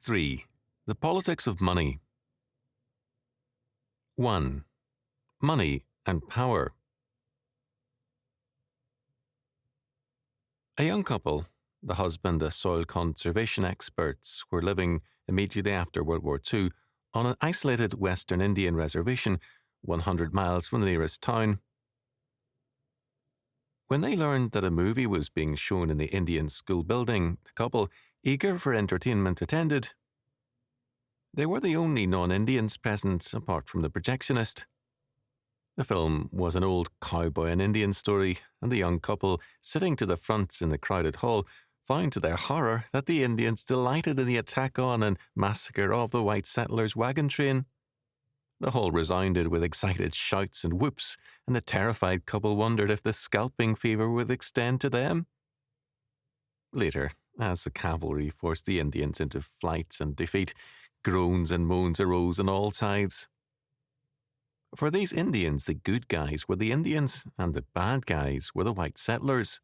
3. The politics of money. 1. Money and power. A young couple, the husband a soil conservation expert, were living immediately after World War II on an isolated Western Indian reservation 100 miles from the nearest town. When they learned that a movie was being shown in the Indian school building, the couple, eager for entertainment, attended. They were the only non-Indians present apart from the projectionist. The film was an old cowboy and Indian story, and the young couple, sitting to the front in the crowded hall, found to their horror that the Indians delighted in the attack on and massacre of the white settlers' wagon train. The hall resounded with excited shouts and whoops, and the terrified couple wondered if the scalping fever would extend to them. Later, as the cavalry forced the Indians into flight and defeat, groans and moans arose on all sides. For these Indians, the good guys were the Indians, and the bad guys were the white settlers.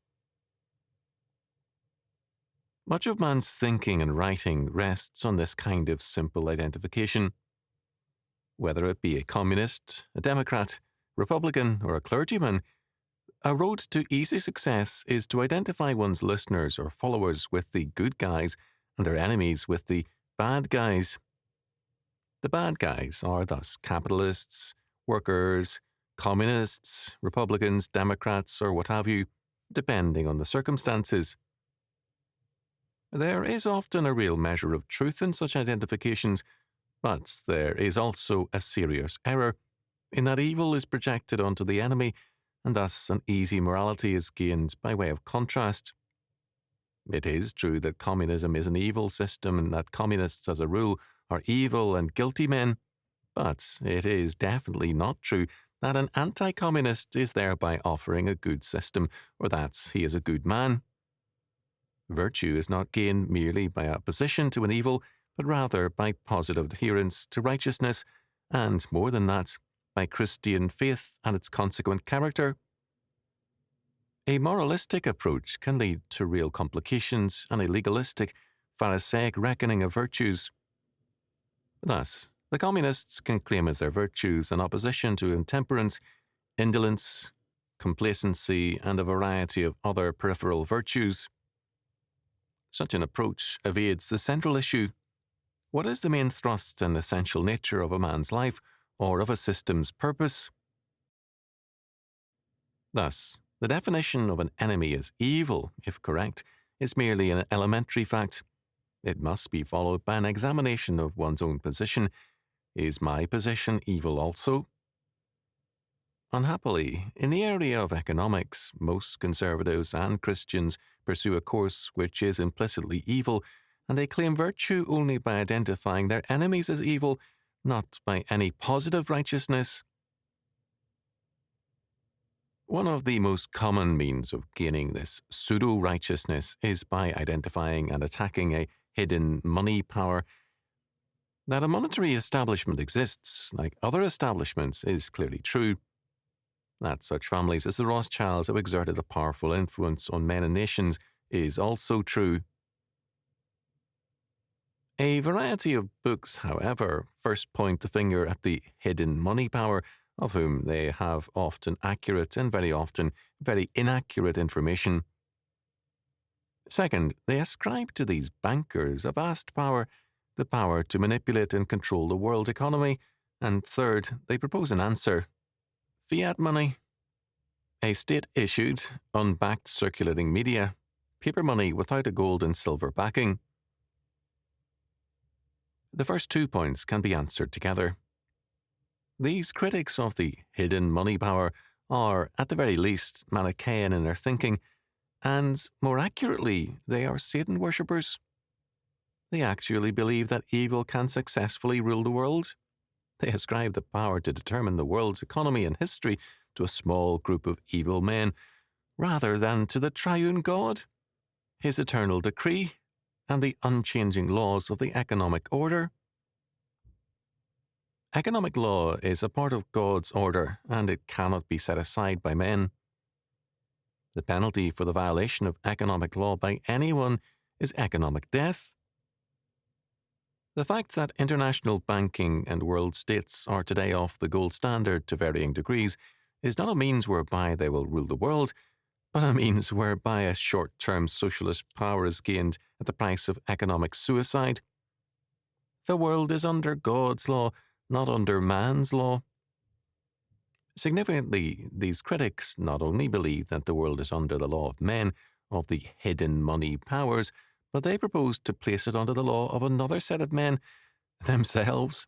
Much of man's thinking and writing rests on this kind of simple identification. Whether it be a communist, a Democrat, Republican, or a clergyman, a road to easy success is to identify one's listeners or followers with the good guys and their enemies with the bad guys. The bad guys are thus capitalists, workers, communists, Republicans, Democrats, or what have you, depending on the circumstances. There is often a real measure of truth in such identifications, but there is also a serious error, in that evil is projected onto the enemy, and thus an easy morality is gained by way of contrast. It is true that communism is an evil system and that communists as a rule are evil and guilty men, but it is definitely not true that an anti-communist is thereby offering a good system or that he is a good man. Virtue is not gained merely by opposition to an evil, but rather by positive adherence to righteousness, and more than that, by Christian faith and its consequent character. A moralistic approach can lead to real complications and a legalistic, Pharisaic reckoning of virtues. Thus, the communists can claim as their virtues an opposition to intemperance, indolence, complacency, and a variety of other peripheral virtues. Such an approach evades the central issue. What is the main thrust and essential nature of a man's life or of a system's purpose? Thus, the definition of an enemy as evil, if correct, is merely an elementary fact. It must be followed by an examination of one's own position. Is my position evil also? Unhappily, in the area of economics, most conservatives and Christians pursue a course which is implicitly evil, and they claim virtue only by identifying their enemies as evil, not by any positive righteousness. One of the most common means of gaining this pseudo-righteousness is by identifying and attacking a hidden money power. That a monetary establishment exists, like other establishments, is clearly true. That such families as the Rothschilds have exerted a powerful influence on men and nations is also true. A variety of books, however, first point the finger at the hidden money power, of whom they have often accurate and very often very inaccurate information. Second, they ascribe to these bankers a vast power, the power to manipulate and control the world economy. And third, they propose an answer: fiat money. A state-issued, unbacked circulating media, paper money without a gold and silver backing. The first 2 points can be answered together. These critics of the hidden money power are, at the very least, Manichaean in their thinking, and, more accurately, they are Satan worshippers. They actually believe that evil can successfully rule the world. They ascribe the power to determine the world's economy and history to a small group of evil men, rather than to the triune God, his eternal decree, and the unchanging laws of the economic order. Economic law is a part of God's order, and it cannot be set aside by men. The penalty for the violation of economic law by anyone is economic death. The fact that international banking and world states are today off the gold standard to varying degrees is not a means whereby they will rule the world, but a means whereby a short-term socialist power is gained at the price of economic suicide. The world is under God's law, not under man's law. Significantly, these critics not only believe that the world is under the law of men, of the hidden money powers, but they propose to place it under the law of another set of men, themselves.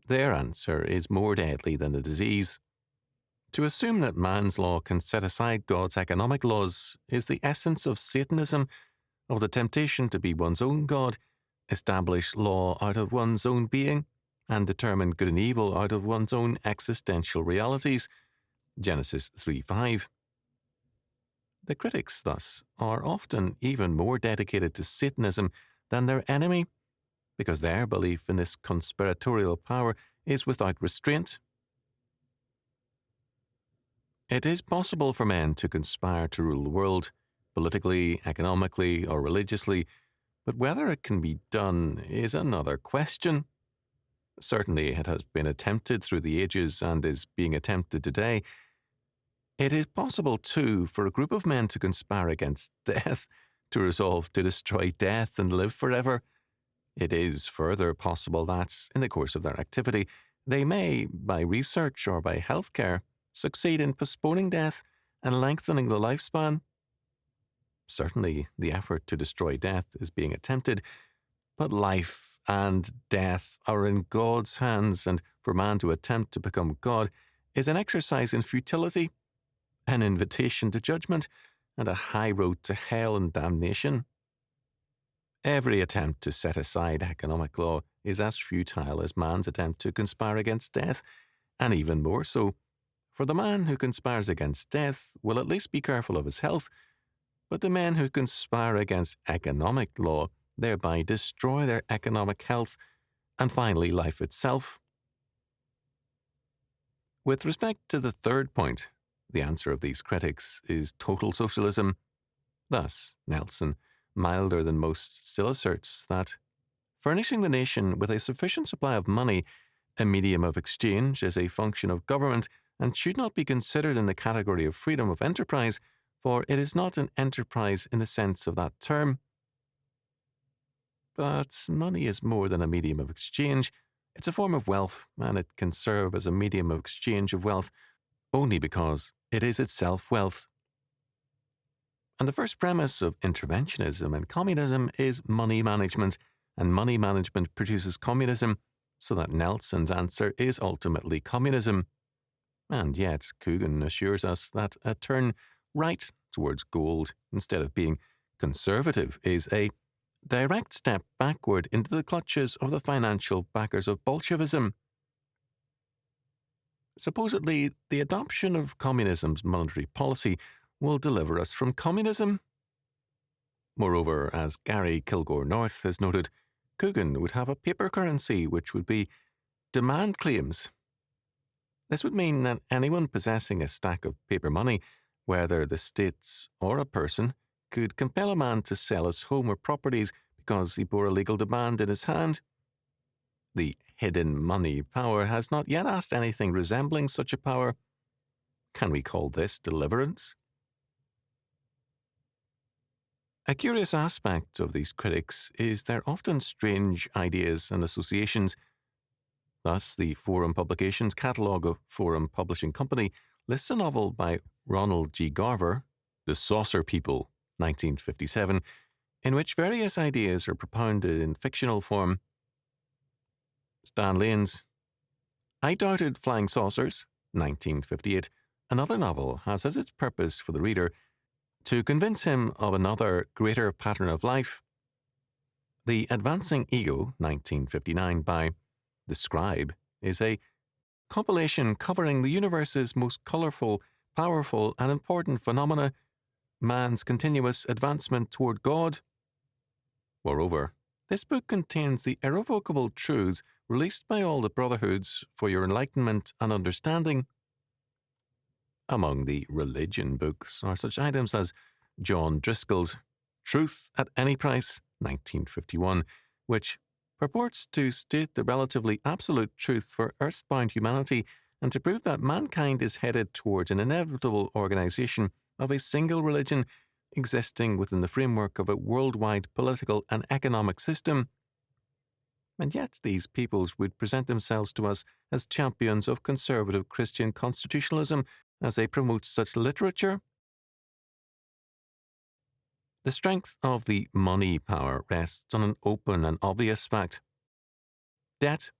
Their answer is more deadly than the disease. To assume that man's law can set aside God's economic laws is the essence of Satanism, of the temptation to be one's own God, establish law out of one's own being, and determine good and evil out of one's own existential realities. Genesis 3:5. The critics, thus, are often even more dedicated to Satanism than their enemy, because their belief in this conspiratorial power is without restraint. It is possible for men to conspire to rule the world, politically, economically, or religiously, but whether it can be done is another question. Certainly it has been attempted through the ages and is being attempted today. It is possible, too, for a group of men to conspire against death, to resolve to destroy death and live forever. It is further possible that, in the course of their activity, they may, by research or by healthcare, succeed in postponing death and lengthening the lifespan. Certainly, the effort to destroy death is being attempted, but life and death are in God's hands, and for man to attempt to become God is an exercise in futility, an invitation to judgment, and a high road to hell and damnation. Every attempt to set aside economic law is as futile as man's attempt to conspire against death, and even more so. For the man who conspires against death will at least be careful of his health, but the men who conspire against economic law thereby destroy their economic health and finally life itself. With respect to the third point, the answer of these critics is total socialism. Thus, Nelson, milder than most, still asserts that furnishing the nation with a sufficient supply of money, a medium of exchange, is a function of government and should not be considered in the category of freedom of enterprise, for it is not an enterprise in the sense of that term. But money is more than a medium of exchange. It's a form of wealth, and it can serve as a medium of exchange of wealth only because it is itself wealth. And the first premise of interventionism and communism is money management, and money management produces communism, so that Nelson's answer is ultimately communism. And yet, Coogan assures us that a turn right towards gold, instead of being conservative, is a direct step backward into the clutches of the financial backers of Bolshevism. Supposedly, the adoption of communism's monetary policy will deliver us from communism. Moreover, as Gary Kilgore North has noted, Coogan would have a paper currency which would be demand claims. This would mean that anyone possessing a stack of paper money, whether the states or a person, could compel a man to sell his home or properties because he bore a legal demand in his hand. The hidden money power has not yet asked anything resembling such a power. Can we call this deliverance? A curious aspect of these critics is their often strange ideas and associations. Thus, the Forum Publications Catalogue of Forum Publishing Company lists a novel by Ronald G. Garver, The Saucer People, 1957, in which various ideas are propounded in fictional form. Stan Lane's I Doubted Flying Saucers, 1958, another novel, has as its purpose for the reader to convince him of another, greater pattern of life. The Advancing Ego, 1959, by The Scribe, is a compilation covering the universe's most colourful, powerful, and important phenomena, man's continuous advancement toward God. Moreover, this book contains the irrevocable truths released by all the brotherhoods for your enlightenment and understanding. Among the religion books are such items as John Driscoll's Truth at Any Price, 1951, which purports to state the relatively absolute truth for earthbound humanity and to prove that mankind is headed towards an inevitable organization of a single religion existing within the framework of a worldwide political and economic system. And yet these peoples would present themselves to us as champions of conservative Christian constitutionalism as they promote such literature. The strength of the money power rests on an open and obvious fact. Debt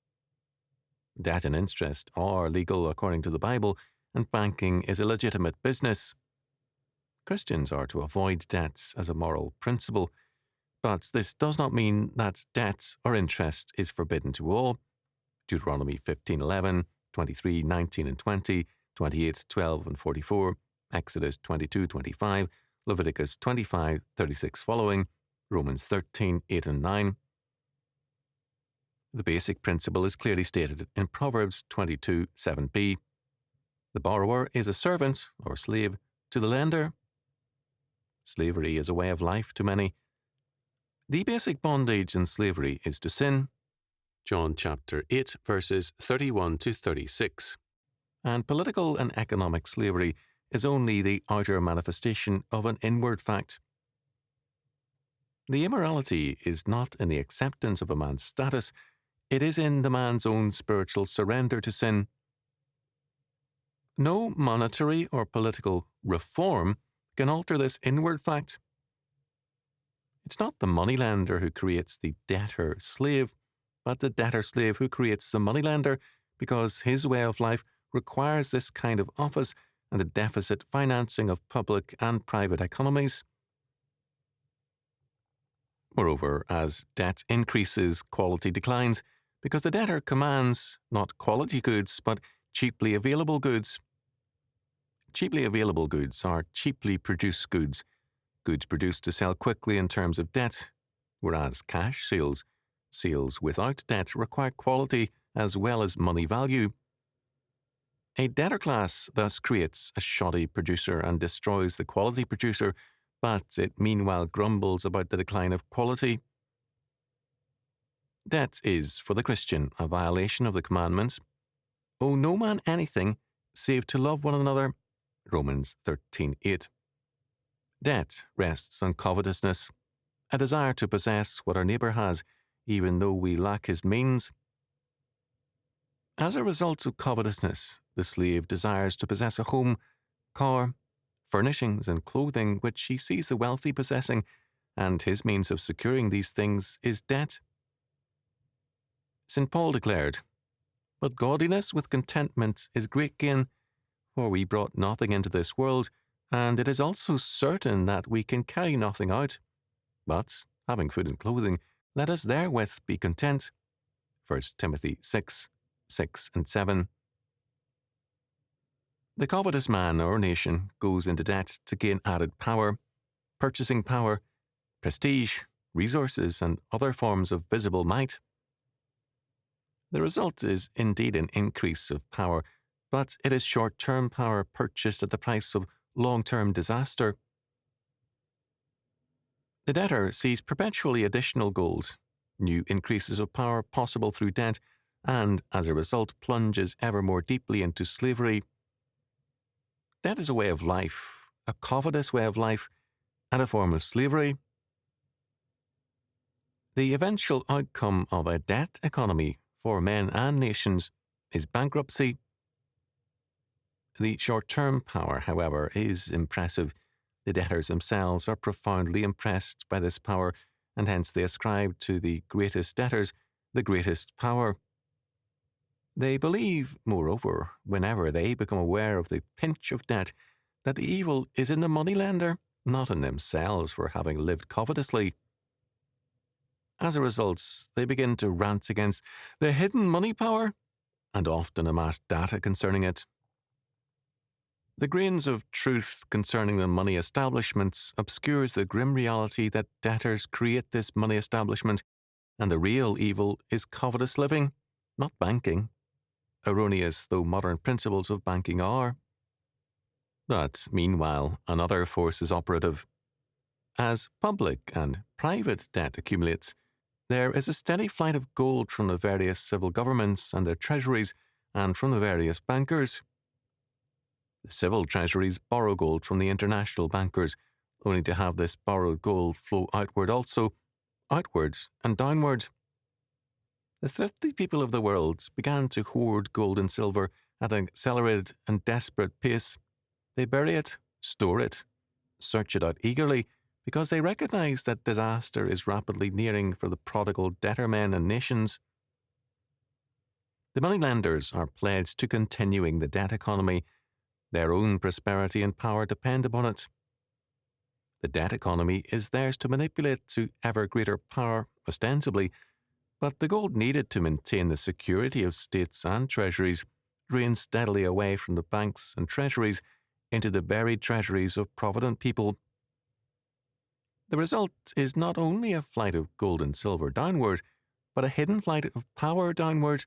and interest are legal according to the Bible, and banking is a legitimate business. Christians are to avoid debts as a moral principle, but this does not mean that debt or interest is forbidden to all. Deuteronomy 15:11, 23:19 and 20, 28:12 and 44, Exodus 22:25, Leviticus 25:36 following, Romans 13:8 and 9. The basic principle is clearly stated in Proverbs 22:7b. The borrower is a servant or slave to the lender. Slavery is a way of life to many. The basic bondage in slavery is to sin. John chapter 8, verses 31 to 36. And political and economic slavery is only the outer manifestation of an inward fact. The immorality is not in the acceptance of a man's status, it is in the man's own spiritual surrender to sin. No monetary or political reform can alter this inward fact. It's not the moneylender who creates the debtor-slave, but the debtor-slave who creates the moneylender, because his way of life requires this kind of office and the deficit financing of public and private economies. Moreover, as debt increases, quality declines, because the debtor commands not quality goods, but cheaply available goods. Cheaply available goods are cheaply produced goods, goods produced to sell quickly in terms of debt, whereas cash sales, sales without debt, require quality as well as money value. A debtor class thus creates a shoddy producer and destroys the quality producer, but it meanwhile grumbles about the decline of quality. Debt is, for the Christian, a violation of the commandment, "Owe no man anything save to love one another," Romans 13:8. Debt rests on covetousness, a desire to possess what our neighbour has, even though we lack his means. As a result of covetousness, the slave desires to possess a home, car, furnishings, and clothing which he sees the wealthy possessing, and his means of securing these things is debt. St. Paul declared, "But godliness with contentment is great gain, for we brought nothing into this world, and it is also certain that we can carry nothing out. But, having food and clothing, let us therewith be content." 1 Timothy 6:6 and 7. The covetous man or nation goes into debt to gain added power, purchasing power, prestige, resources, and other forms of visible might. The result is indeed an increase of power, but it is short-term power purchased at the price of long-term disaster. The debtor sees perpetually additional goals, new increases of power possible through debt, and, as a result, plunges ever more deeply into slavery. Debt is a way of life, a covetous way of life, and a form of slavery. The eventual outcome of a debt economy for men and nations is bankruptcy. The short-term power, however, is impressive. The debtors themselves are profoundly impressed by this power, and hence they ascribe to the greatest debtors the greatest power. They believe, moreover, whenever they become aware of the pinch of debt, that the evil is in the moneylender, not in themselves for having lived covetously. As a result, they begin to rant against the hidden money power, and often amass data concerning it. The grains of truth concerning the money establishments obscures the grim reality that debtors create this money establishment, and the real evil is covetous living, not banking, erroneous though modern principles of banking are. But, meanwhile, another force is operative. As public and private debt accumulates, There is a steady flight of gold from the various civil governments and their treasuries, and from the various bankers. The civil treasuries borrow gold from the international bankers, only to have this borrowed gold flow outward also, outwards and downwards. The thrifty people of the world began to hoard gold and silver at an accelerated and desperate pace. They bury it, store it, search it out eagerly, because they recognize that disaster is rapidly nearing for the prodigal debtor men and nations. The moneylenders are pledged to continuing the debt economy. Their own prosperity and power depend upon it. The debt economy is theirs to manipulate to ever greater power, ostensibly, but the gold needed to maintain the security of states and treasuries drains steadily away from the banks and treasuries into the buried treasuries of provident people. The result is not only a flight of gold and silver downward, but a hidden flight of power downward,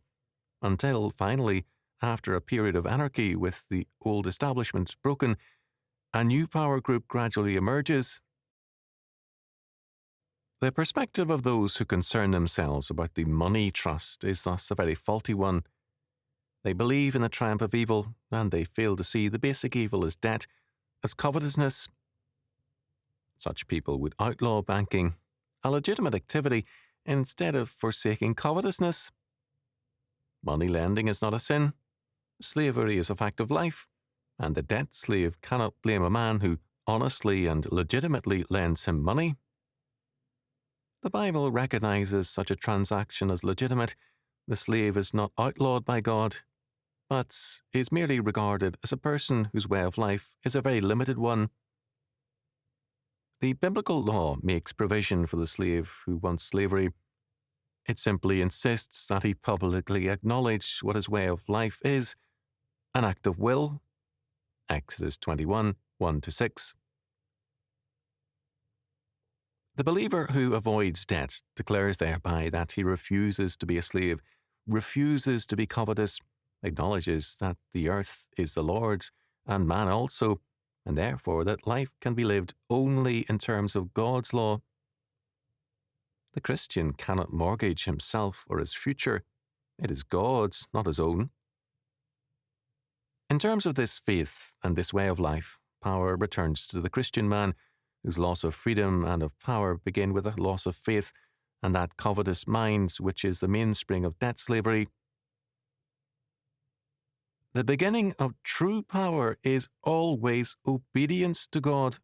until finally, after a period of anarchy with the old establishments broken, a new power group gradually emerges. The perspective of those who concern themselves about the money trust is thus a very faulty one. They believe in the triumph of evil, and they fail to see the basic evil as debt, as covetousness. Such people would outlaw banking, a legitimate activity, instead of forsaking covetousness. Money lending is not a sin. Slavery is a fact of life, and the debt slave cannot blame a man who honestly and legitimately lends him money. The Bible recognizes such a transaction as legitimate. The slave is not outlawed by God, but is merely regarded as a person whose way of life is a very limited one. The biblical law makes provision for the slave who wants slavery. It simply insists that he publicly acknowledge what his way of life is, an act of will. Exodus 21, 1-6. The believer who avoids debt declares thereby that he refuses to be a slave, refuses to be covetous, acknowledges that the earth is the Lord's, and man also, and therefore that life can be lived only in terms of God's law. The Christian cannot mortgage himself or his future. It is God's, not his own. In terms of this faith and this way of life, power returns to the Christian man, whose loss of freedom and of power begin with a loss of faith and that covetous mind which is the mainspring of debt slavery. The beginning of true power is always obedience to God.